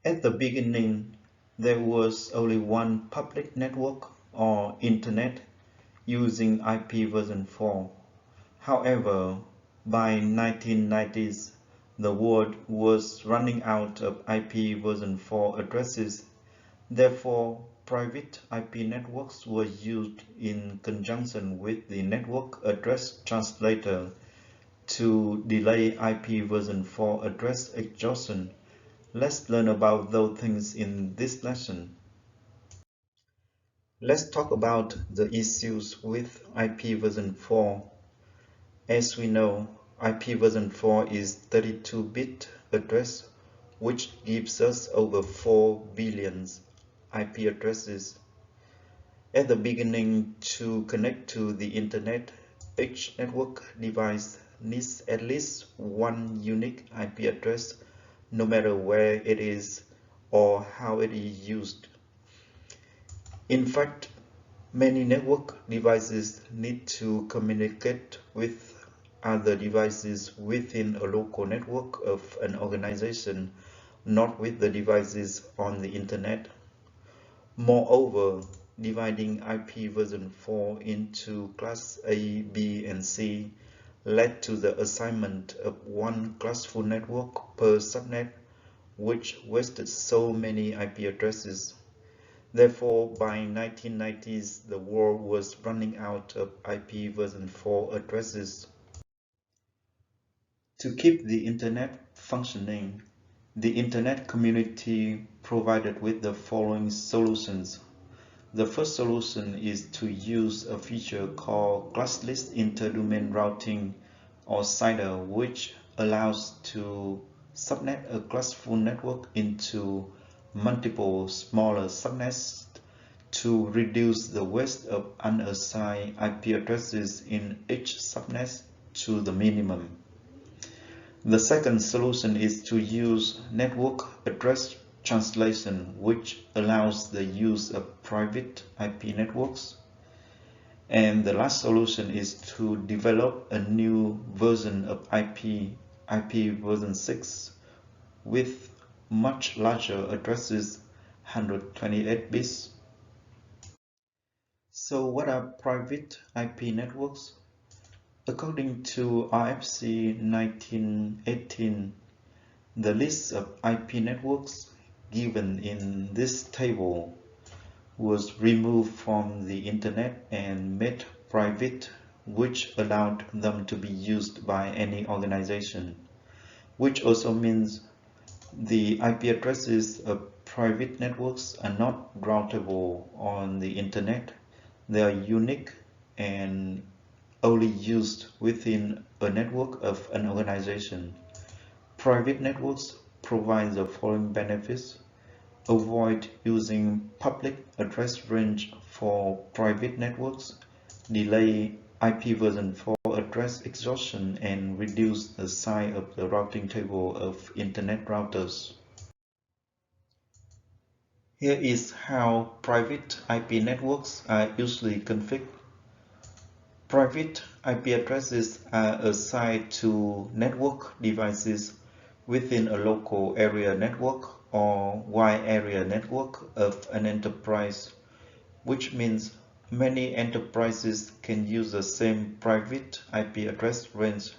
At the beginning, there was only one public network or Internet using IP version 4. However, by 1990s, the world was running out of IP version 4 addresses. Therefore, private IP networks were used in conjunction with the network address translator to delay IP version 4 address exhaustion. Let's learn about those things in this lesson. Let's talk about the issues with IP version 4. As we know, IP version 4 is 32-bit address, which gives us over 4 billion IP addresses. At the beginning, to connect to the Internet, each network device needs at least one unique IP address, no matter where it is or how it is used. In fact, many network devices need to communicate with other devices within a local network of an organization, not with the devices on the Internet. Moreover, dividing IP version 4 into class A, B, and C led to the assignment of one classful network per subnet, which wasted so many IP addresses. Therefore, by 1990s, the world was running out of IP version 4 addresses. To keep the Internet functioning, the Internet community provided with the following solutions. The first solution is to use a feature called classless interdomain routing, or CIDR, which allows to subnet a classful network into multiple smaller subnets to reduce the waste of unassigned IP addresses in each subnet to the minimum. The second solution is to use network address translation, which allows the use of private IP networks. And the last solution is to develop a new version of IP version 6, with much larger addresses, 128 bits. So what are private IP networks? According to RFC 1918, the list of IP networks given in this table was removed from the Internet and made private, which allowed them to be used by any organization, which also means the IP addresses of private networks are not routable on the Internet. They are unique and only used within a network of an organization. Private networks provide the following benefits. Avoid using public address range for private networks, delay IP version 4 address exhaustion, and reduce the size of the routing table of Internet routers. Here is how private IP networks are usually configured. Private IP addresses are assigned to network devices within a local area network or wide area network of an enterprise, which means many enterprises can use the same private IP address range.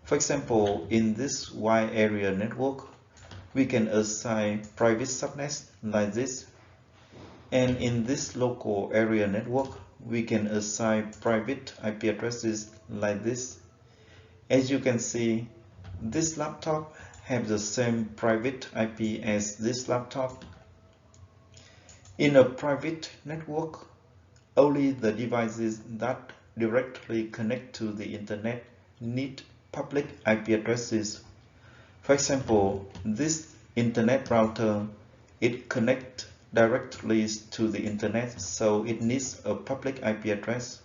For example, in this wide area network, we can assign private subnets like this, and in this local area network, we can assign private IP addresses like this. As you can see, this laptop has the same private IP as this laptop. In a private network, only the devices that directly connect to the Internet need public IP addresses. For example, this Internet router, it connects directly to the Internet, so it needs a public IP address.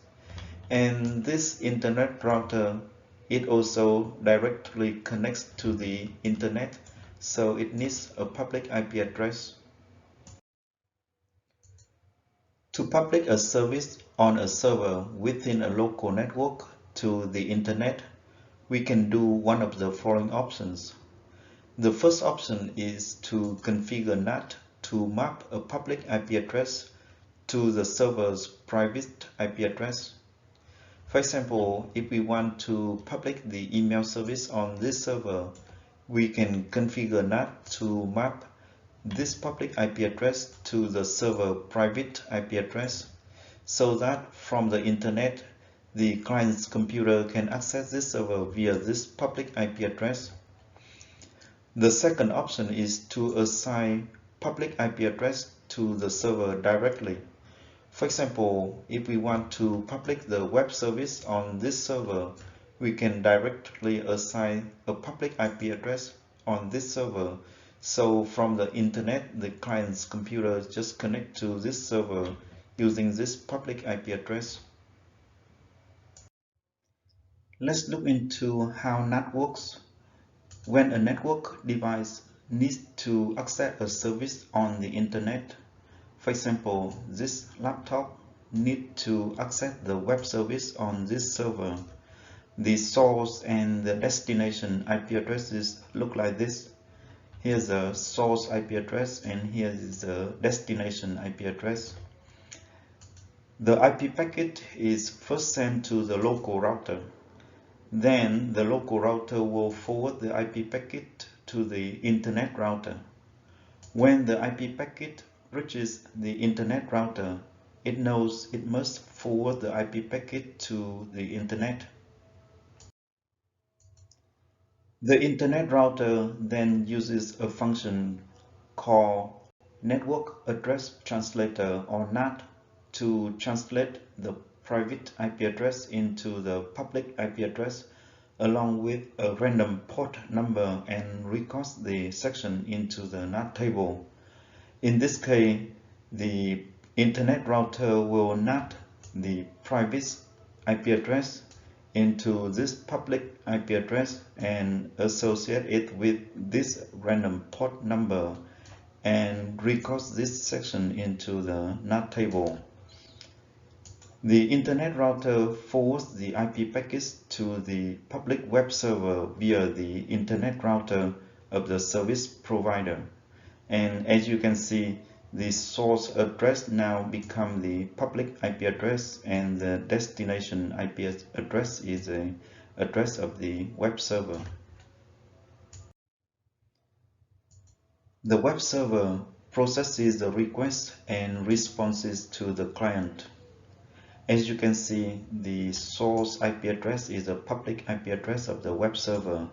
And this Internet router, it also directly connects to the Internet, so it needs a public IP address. To publish a service on a server within a local network to the Internet, we can do one of the following options. The first option is to configure NAT to map a public IP address to the server's private IP address. For example, if we want to publish the email service on this server, we can configure NAT to map this public IP address to the server private IP address, so that from the internet, the client's computer can access this server via this public IP address. The second option is to assign public IP address to the server directly. For example, if we want to publish the web service on this server, we can directly assign a public IP address on this server. So from the internet, the client's computer just connect to this server using this public IP address. Let's look into how NAT works. When a network device needs to access a service on the internet, for example, this laptop needs to access the web service on this server. The source and the destination IP addresses look like this. Here's the source IP address and here is the destination IP address. The IP packet is first sent to the local router. Then the local router will forward the IP packet to the internet router. When the IP packet reaches the internet router, it knows it must forward the IP packet to the internet. The internet router then uses a function called Network Address Translator or NAT to translate the private IP address into the public IP address along with a random port number and records the section into the NAT table. In this case, the internet router will NAT the private IP address into this public IP address and associate it with this random port number and records this section into the NAT table. The internet router forwards the IP packets to the public web server via the internet router of the service provider. And as you can see, the source address now becomes the public IP address and the destination IP address is the address of the web server. The web server processes the requests and responses to the client. As you can see, the source IP address is the public IP address of the web server,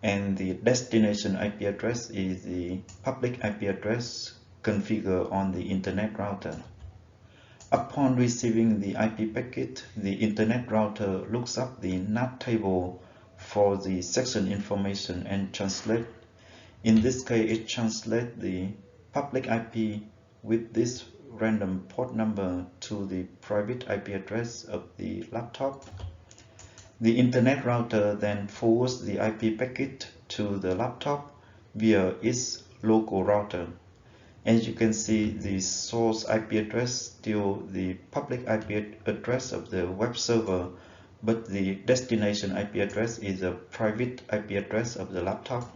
and the destination IP address is the public IP address configured on the internet router. Upon receiving the IP packet, the internet router looks up the NAT table for the section information and translates. In this case, it translates the public IP with this random port number to the private IP address of the laptop. The internet router then forwards the IP packet to the laptop via its local router. As you can see, the source IP address is still the public IP address of the web server, but the destination IP address is a private IP address of the laptop.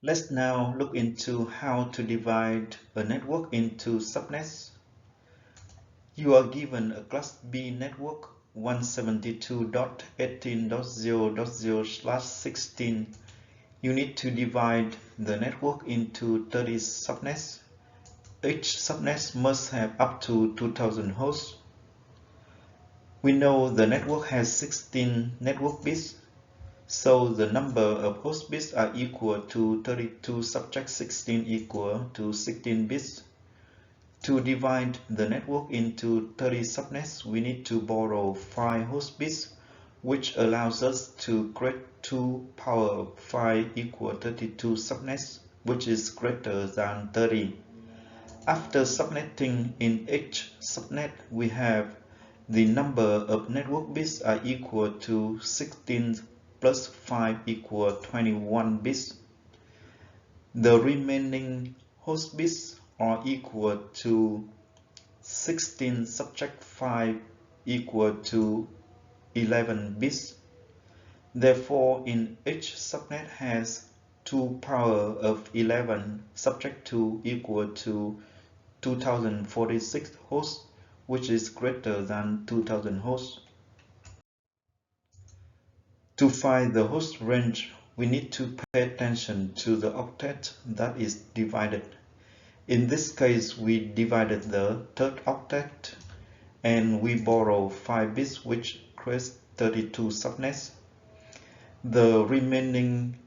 Let's now look into how to divide a network into subnets. You are given a class B network 172.18.0.0/16. You need to divide the network into 30 subnets. Each subnet must have up to 2000 hosts. We know the network has 16 network bits. So the number of host bits are equal to 32 subtract 16 equal to 16 bits. To divide the network into 30 subnets, we need to borrow 5 host bits, which allows us to create 2 power of 5 equal 32 subnets, which is greater than 30. After subnetting in each subnet, we have the number of network bits are equal to 16 plus 5 equal 21 bits. The remaining host bits are equal to 16 subtract 5 equal to 11 bits. Therefore, in each subnet has 2 power of 11 subject to equal to 2046 hosts, which is greater than 2000 hosts. To find the host range, we need to pay attention to the octet that is divided. In this case, we divided the third octet and we borrow 5 bits, which creates 32 subnets. The remaining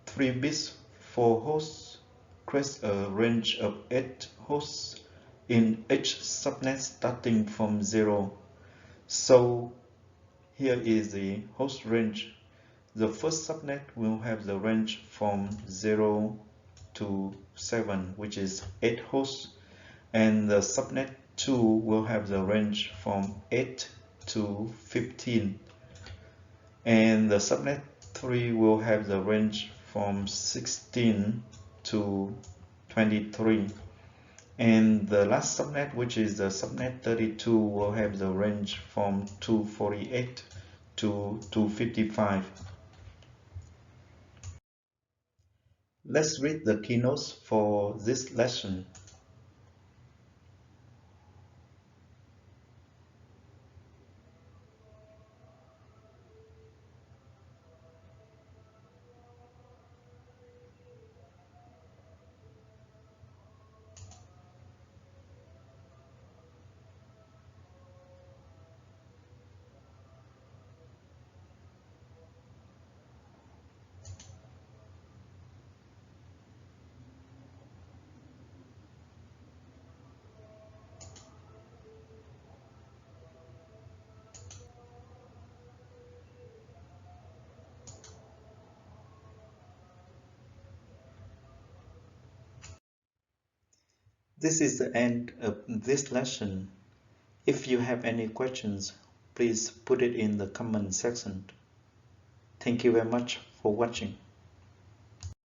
3 bits for hosts creates a range of 8 hosts in each subnet starting from 0. So here is the host range. The first subnet will have the range from 0 to 7, which is 8 hosts, and the subnet 2 will have the range from 8 to 15, and the subnet 3 will have the range from 16 to 23, and the last subnet, which is the subnet 32, will have the range from 248 to 255. Let's read the keynotes for this lesson. This is the end of this lesson. If you have any questions, please put it in the comment section. Thank you very much for watching.